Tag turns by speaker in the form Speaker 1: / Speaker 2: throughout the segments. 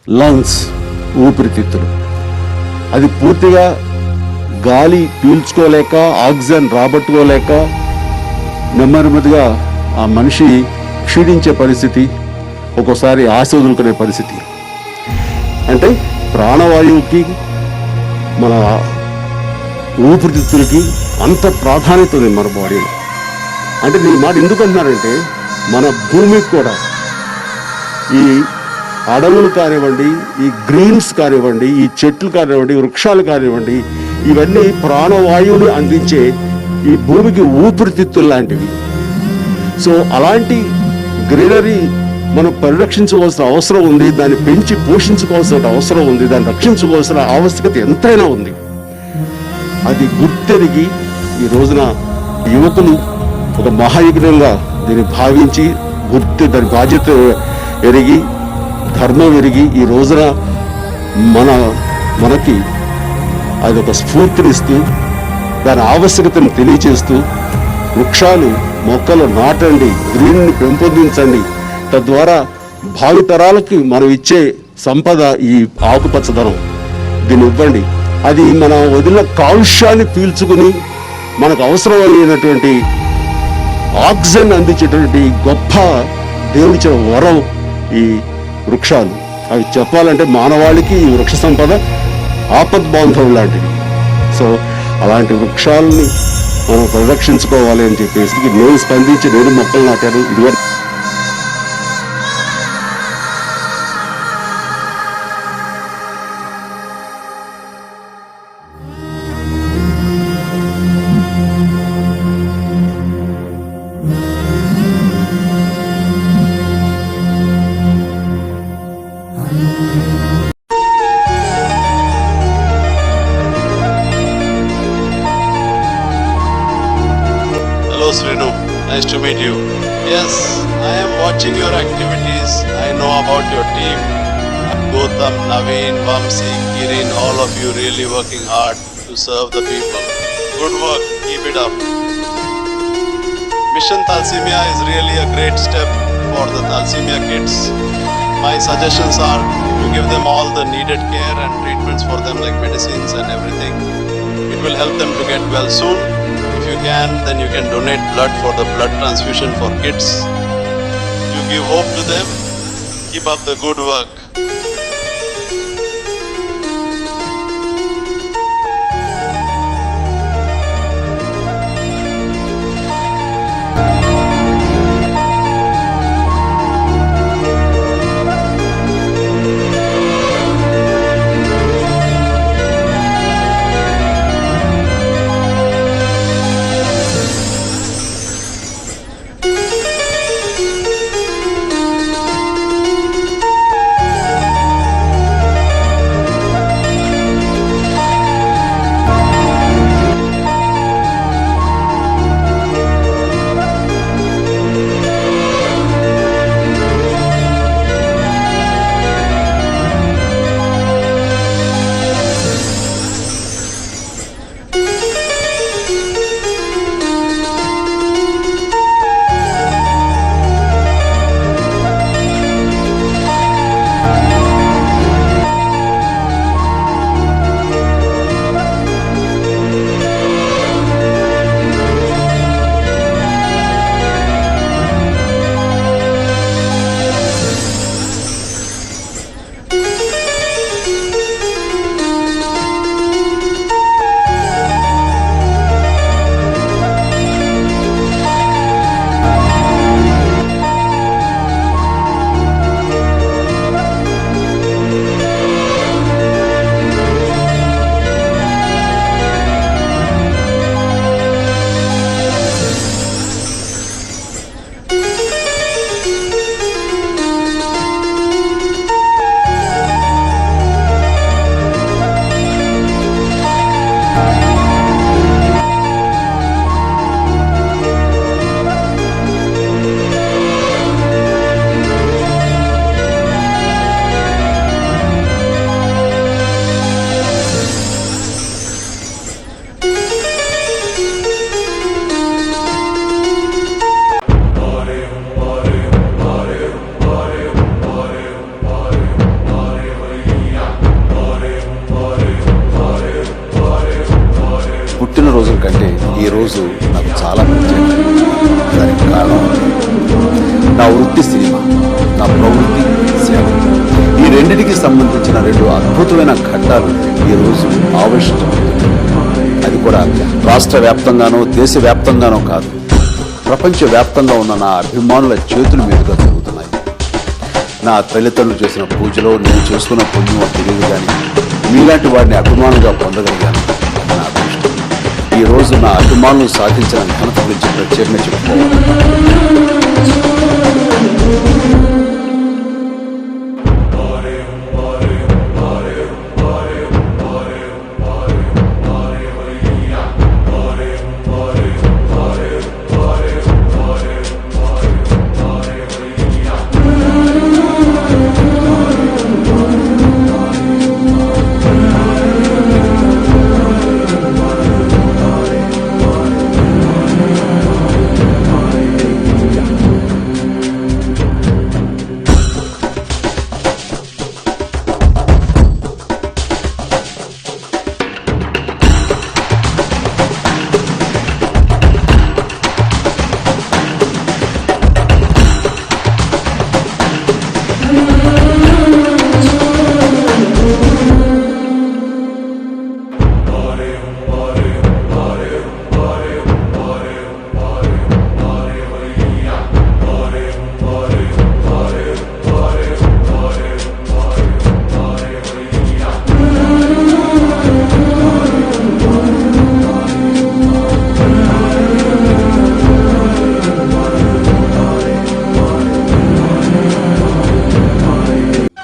Speaker 1: Lungs, ఊపిరితిత్తులు. అది పూర్తిగా గాలి పీల్చుకోలేక, ఆక్సిజన్ రాబట్టుకోలేక నెమ్మదిగా ఆ మనిషి క్షీణించే పరిస్థితి, ఒక్కోసారి ఆశ వదులుకునే పరిస్థితి. అంటే ప్రాణవాయువుకి మన ఊపిరితిత్తులకి అంత ప్రాధాన్యత ఉంది మన బాడీలో. అంటే నేను మాట ఎందుకు అంటున్నానంటే, మన భూమికి కూడా ఈ అడవులు కానివ్వండి, ఈ గ్రీన్స్ కానివ్వండి, ఈ చెట్లు కానివ్వండి, వృక్షాలు కానివ్వండి, ఇవన్నీ ప్రాణవాయువుని అందించే ఈ భూమికి ఊపిరితిత్తులు లాంటివి. సో అలాంటి గ్రీనరీ మనం పరిరక్షించుకోవాల్సిన అవసరం ఉంది, దాన్ని పెంచి పోషించుకోవాల్సిన అవసరం ఉంది, దాన్ని రక్షించుకోవాల్సిన ఆవశ్యకత ఎంతైనా ఉంది. అది గుర్తెరిగి ఈ రోజున యువకులు ఒక మహాయజ్ఞంగా దీన్ని భావించి దాని బాధ్యత ఎరిగి, ధర్మం ఎరిగి ఈ రోజున మనకి అది ఒక స్ఫూర్తినిస్తూ, దాని ఆవశ్యకతను తెలియచేస్తూ, వృక్షాలు మొక్కలు నాటండి, గ్రీన్ని పెంపొందించండి, తద్వారా భావితరాలకి మనం ఇచ్చే సంపద ఈ ఆకుపచ్చదనం, దీన్ని ఇవ్వండి. అది మన వదిలిన కాలుష్యాన్ని పీల్చుకుని మనకు అవసరమైనటువంటి ఆక్సిజన్ అందించేటువంటి గొప్ప దేవుడిచ్చిన వరం ఈ వృక్షాలు. అవి చెప్పాలంటే మానవాళికి ఈ వృక్ష సంపద ఆపద్బాంధవం లాంటివి. సో అలాంటి వృక్షాలని మనం పరిరక్షించుకోవాలి అని చెప్పేసి నేను స్పందించి నేను మొక్కలు నాటాను. ఇదివరకు
Speaker 2: Hello Srinu, nice to meet you. Yes, I am watching your activities. I know about your team. Gautam, Naveen, Vamsi, Kirin, all of you really working hard to serve the people. Good work, keep it up. Mission Thalassemia is really a great step for the thalassemia kids. My suggestions are to give them all the needed care and treatments for them, like medicines and everything. It will help them to get well soon. If you can, then you can donate blood for the blood transfusion for kids. You give hope to them. Keep up the good work.
Speaker 3: రోజుల కంటే ఈ రోజు నాకు చాలా ప్రత్యేకం. దానికి కారణం నా వృత్తి సినిమా, నా ప్రవృత్తి సేవ. ఈ రెండింటికి సంబంధించిన 2 అద్భుతమైన ఘట్టాలు ఈ రోజు ఆవిష్కృతమవుతున్నాయి. అది కూడా రాష్ట్ర వ్యాప్తంగానో దేశ వ్యాప్తంగానో కాదు, ప్రపంచ వ్యాప్తంగా ఉన్న నా అభిమానుల చేతుల మీదుగా జరుగుతున్నాయి. నా తల్లిదండ్రులు చేసిన పూజలో నేను చేసుకున్న పుణ్యం తెలియదు, కానీ మీలాంటి వాడిని అభిమానులుగా పొందగలిగాను. నా అదృష్టం. ఈ రోజు నా అభిమానులు సాధించిన ఘనత గురించి ప్రత్యేకంగా చెప్పుకోవాలి.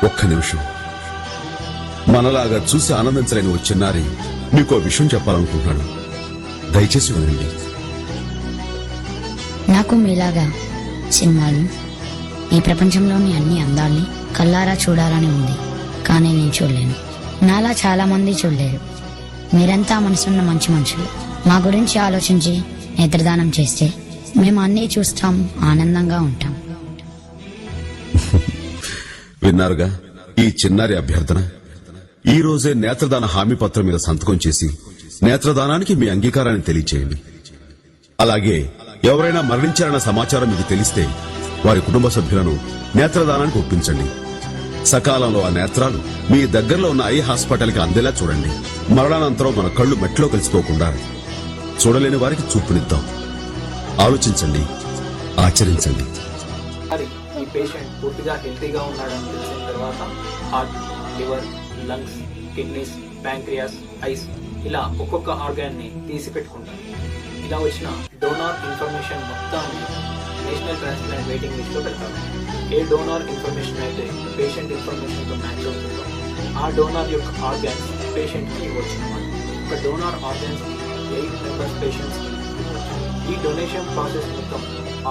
Speaker 4: ఒక్క నిమిషం. మనలాగా చూసి ఆనందించలేని ఓ చిన్నారి మీకో విషయం చెప్పాలనుకుంటున్నాడు. దయచేసి వినండి.
Speaker 5: నాకు మీలాగా సినిమాలు, ఈ ప్రపంచంలోని అన్ని అందాల్ని కల్లారా చూడాలని ఉంది, కానీ నేను చూడలేను. నాలా చాలా మంది చూడలేరు. మీరంతా మనసున్న మంచి మనుషులు. మా గురించి ఆలోచించి నేత్రదానం చేస్తే మేము అన్నీ చూస్తాం, ఆనందంగా ఉంటాం.
Speaker 4: విన్నారుగా ఈ చిన్నారి అభ్యర్థన. ఈ రోజే నేత్రదాన హామీ పత్రం మీద సంతకం చేసి నేత్రదానానికి మీ అంగీకారాన్ని తెలియచేయండి. అలాగే ఎవరైనా మరణించారన్న సమాచారం మీకు తెలిస్తే వారి కుటుంబ సభ్యులను నేత్రదానానికి ఒప్పించండి. సకాలంలో ఆ నేత్రాలు మీ దగ్గరలో ఉన్న ఐ హాస్పిటల్కి అందేలా చూడండి. మరణానంతరం మన కళ్ళు మెట్లో కలిసిపోకుండా చూడలేని వారికి చూపునిద్దాం. ఆలోచించండి, ఆచరించండి.
Speaker 6: ఈ పేషెంట్ పూర్తిగా హెల్తీగా ఉన్నాడని తెలిసిన తర్వాత heart, liver, lungs, kidneys, pancreas, ice ఇలా ఒక్కొక్క ఆర్గాన్ ని తీసి పెట్టుకుంటారు. ఇలా వచ్చిన డోనార్ ఇన్ఫర్మేషన్ మొత్తాన్ని నేషనల్ ట్రాన్స్ప్లాంట్ వెయిటింగ్ లిస్ట్ లో పెడతారు. ఏ డోనార్ ఇన్ఫర్మేషన్ అయితే పేషెంట్ ఇన్ఫర్మేషన్ తో మ్యాచ్ అవుతుందో ఆ డోనార్ యొక్క ఆర్గాన్స్ పేషెంట్ కి ఇవ్వచ్చు. ఒక డోనార్ ఆర్గాన్స్ 8 మెంబర్స్ పేషెంట్స్ కి ఇవ్వచ్చు. ఈ డొనేషన్ ప్రాసెస్ మొత్తం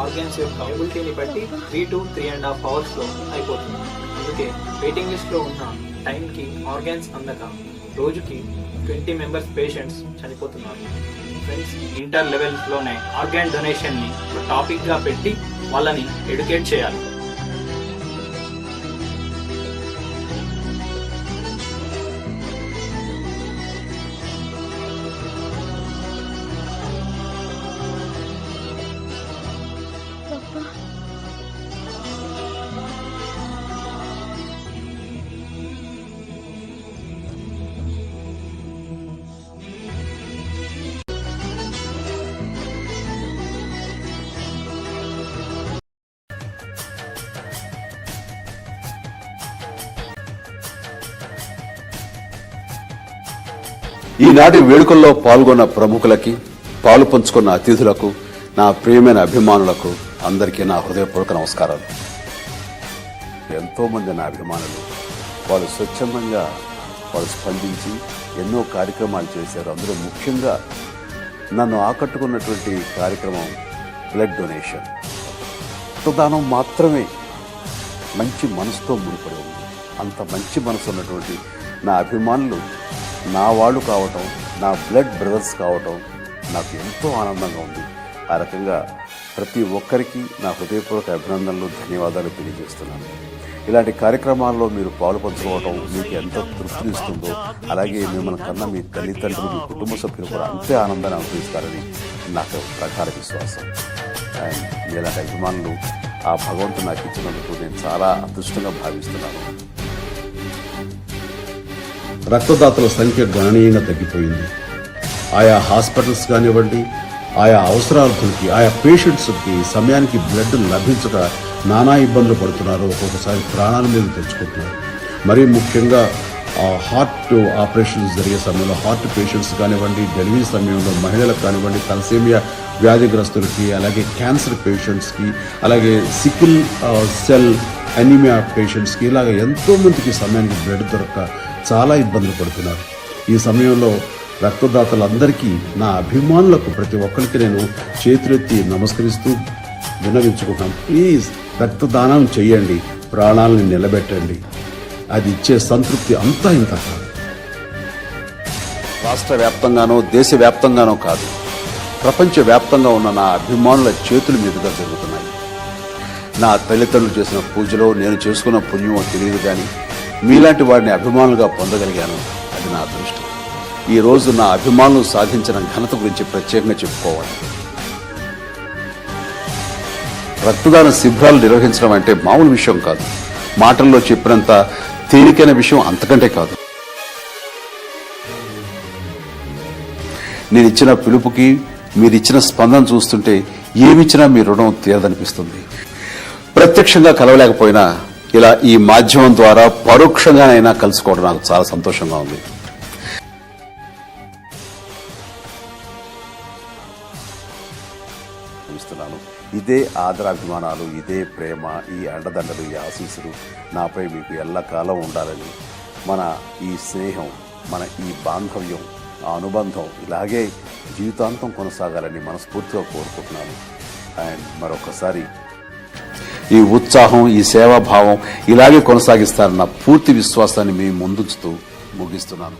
Speaker 6: ఆర్గాన్స్ యొక్క అవైలబిలిటీని బట్టి 3 to 3.5 hours లో అయిపోతుంది. అందుకే వెయిటింగ్ లిస్ట్ లో ఉన్న టైంకి ఆర్గాన్స్ అందక రోజుకి 20 మెంబర్స్ పేషెంట్స్ చనిపోతున్నారు. ఫ్రెండ్స్, ఇంటర్ లెవెల్స్ లోనే ఆర్గాన్ డొనేషన్ ని టాపిక్ గా పెట్టి వాళ్ళని ఎడ్యుకేట్ చేయాలి.
Speaker 3: ఈనాటి వేడుకల్లో పాల్గొన్న ప్రముఖులకి, పాలు పంచుకున్న అతిథులకు, నా ప్రియమైన అభిమానులకు అందరికీ నా హృదయపూర్వక నమస్కారాలు. ఎంతో మంది నా అభిమానులు వాళ్ళు స్వచ్ఛందంగా వాళ్ళు స్పందించి ఎన్నో కార్యక్రమాలు చేశారు. అందులో ముఖ్యంగా నన్ను ఆకట్టుకున్నటువంటి కార్యక్రమం బ్లడ్ డొనేషన్. రక్తదానం మాత్రమే మంచి మనసుతో ముడిపడి ఉంది. అంత మంచి మనసు ఉన్నటువంటి నా అభిమానులు నా వాళ్ళు కావటం, నా బ్లడ్ బ్రదర్స్ కావటం నాకు ఎంతో ఆనందంగా ఉంది. ఆ రకంగా ప్రతి ఒక్కరికి నా హృదయపూర్వక అభినందనలు, ధన్యవాదాలు తెలియజేస్తున్నాను. ఇలాంటి కార్యక్రమాల్లో మీరు పాలు పంచుకోవడం మీకు ఎంత తృప్తినిస్తుందో, అలాగే మిమ్మల్ని కన్నా మీ తల్లిదండ్రులు, మీ కుటుంబ సభ్యులు కూడా అంతే ఆనందాన్ని అనుభవిస్తారని నాకు ప్రగాఢ విశ్వాసం. అండ్ ఇలాంటి అభిమానులు ఆ భగవంతుడు నాకు ఇచ్చినందుకు నేను చాలా అదృష్టంగా భావిస్తున్నాను.
Speaker 4: రక్తదాతల సంఖ్య గణనీయంగా తగ్గిపోయింది. ఆయా హాస్పిటల్స్ కానివ్వండి, ఆయా అవసరాలకి, ఆయా పేషెంట్స్కి సమయానికి బ్లడ్ లభించక నానా ఇబ్బందులు పడుతున్నారు. ఒక్కొక్కసారి ప్రాణాల మీద తెచ్చుకుంటున్నారు. మరీ ముఖ్యంగా హార్ట్ ఆపరేషన్స్ జరిగే సమయంలో హార్ట్ పేషెంట్స్ కానివ్వండి, డెలివరీ సమయంలో మహిళలకు కానివ్వండి, తలసేమియా వ్యాధిగ్రస్తులకి, అలాగే క్యాన్సర్ పేషెంట్స్కి, అలాగే సికిల్ సెల్ అనీమియా పేషెంట్స్కి, ఇలాగ ఎంతో మందికి సమయానికి బ్లడ్ దొరక్క చాలా ఇబ్బందులు పడుతున్నారు. ఈ సమయంలో రక్తదాతలందరికీ, నా అభిమానులకు ప్రతి ఒక్కరికి నేను చేతులెత్తి నమస్కరిస్తూ విన్నవించుకుంటాను. ప్లీజ్ రక్తదానం చేయండి, ప్రాణాలను నిలబెట్టండి. అది ఇచ్చే సంతృప్తి అంతా ఇంత కాదు.
Speaker 3: రాష్ట్ర వ్యాప్తంగానో దేశవ్యాప్తంగానో కాదు, ప్రపంచవ్యాప్తంగా ఉన్న నా అభిమానుల చేతుల మీదుగా జరుగుతున్నాయి. నా తల్లిదండ్రులు చేసిన పూజలో నేను చేసుకున్న పుణ్యమో తెలియదు, కానీ మీలాంటి వారిని అభిమానులుగా పొందగలిగాను. అది నా అదృష్టం. ఈ రోజు నా అభిమానులు సాధించిన ఘనత గురించి ప్రత్యేకంగా చెప్పుకోవాలి. రక్తదాన శిబిరాలు నిర్వహించడం అంటే మామూలు విషయం కాదు. మాటల్లో చెప్పినంత తేలికైన విషయం అంతకంటే కాదు. నేను ఇచ్చిన పిలుపుకి మీరిచ్చిన స్పందన చూస్తుంటే ఏమిచ్చినా మీ రుణం తీరదనిపిస్తుంది. ప్రత్యక్షంగా కలవలేకపోయినా ఇలా ఈ మాధ్యమం ద్వారా పరోక్షంగానైనా కలుసుకోవడం నాకు చాలా సంతోషంగా ఉంది. ఇదే ఆదరాభిమానాలు, ఇదే ప్రేమ, ఈ అండదండలు, ఈ ఆశీస్సులు నాపై మీకు ఎల్లకాలం ఉండాలని, మన ఈ స్నేహం, మన ఈ బాంధవ్యం, ఆ అనుబంధం ఇలాగే జీవితాంతం కొనసాగాలని మనస్ఫూర్తిగా కోరుకుంటున్నాను. అండ్ మరొకసారి ఈ ఉత్సాహం, ఈ సేవాభావం ఇలాగే కొనసాగిస్తారన్న పూర్తి విశ్వాసాన్ని మీ ముందుంచుతూ ముగిస్తున్నాను.